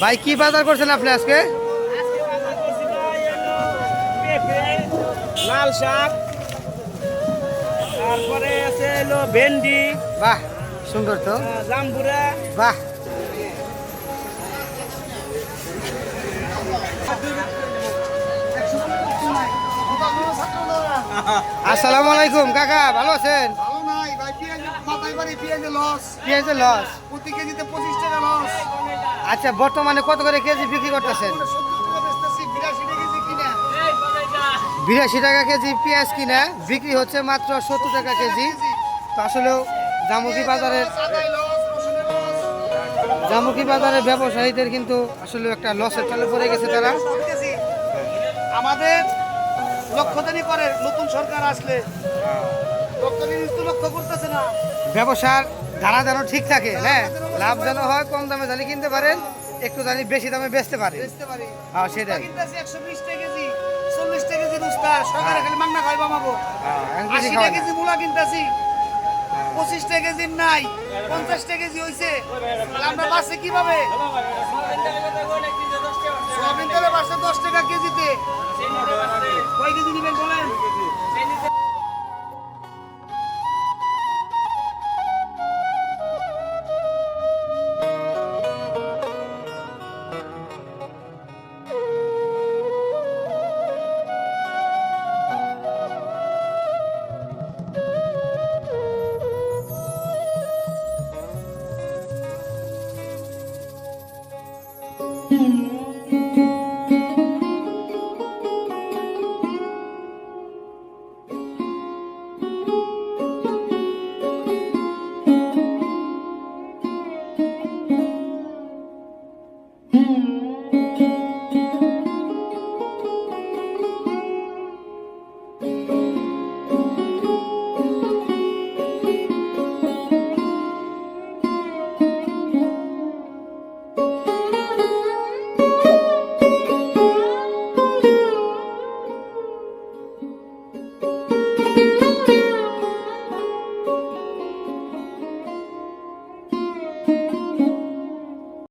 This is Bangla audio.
ভাই কি বাজার করছেন আপনি আজকে? লাল শাক, তারপরে আছে হলো ভেন্ডি, বাহ, সুন্দর তো। জাম্বুরা। বাহ, আসসালামু আলাইকুম কাকা, ভালো আছেন? ভালো নাই ভাই, মাথায় বাড়ি পেঁয়াজের লস, পেঁয়াজের লস। প্রতি কেজিতে 25 টাকা লস। আচ্ছা, বর্তমানে কত করে কেজি বিক্রি করতেছেন? 70 টাকা বেচতেছি, 82 টাকা কেজি কিনা। 82 টাকা কেজি পেঁয়াজ কিনা বিক্রি হচ্ছে মাত্র 70 টাকা কেজি। তো আসলেও জামুকি বাজারের আদায় লস, রসুনের লস। জামুকি বাজারের ব্যবসায়ীদের কিন্তু আসলে একটা লসের তলে পড়ে গেছে তারা। সবকিছু আমাদের লক্ষ্যদানি করে নতুন সরকার আসলে, লক্ষ্যদানি তো লক্ষ্য করতেছে না। ব্যবসার ধারা যেন ঠিক থাকে, হ্যাঁ, লাভ যেন হয়, কম দামে জানি কিনতে পারেন, একটু জানি বেশি দামে বেচতে পারে। বেচতে পারি। হ্যাঁ, সেটাই। কিনতেছি 120 টাকা কেজি, 40 টাকা কেজি উস্তা, সরকারে খালি মাংনা খাইবা মাগো। হ্যাঁ, এখন 80 বেশি টাকা খাওয়ায় না। কেজি মূলা কিনতেছি, 25 টাকা কেজি নাই, 50 টাকা কেজি হইছে। তাহলে আমরা বাঁচছি কিভাবে? সোয়াবিন তেলে বাড়ছে 10 টাকা কেজিতে। কয় কেজি নিবেন বলেন?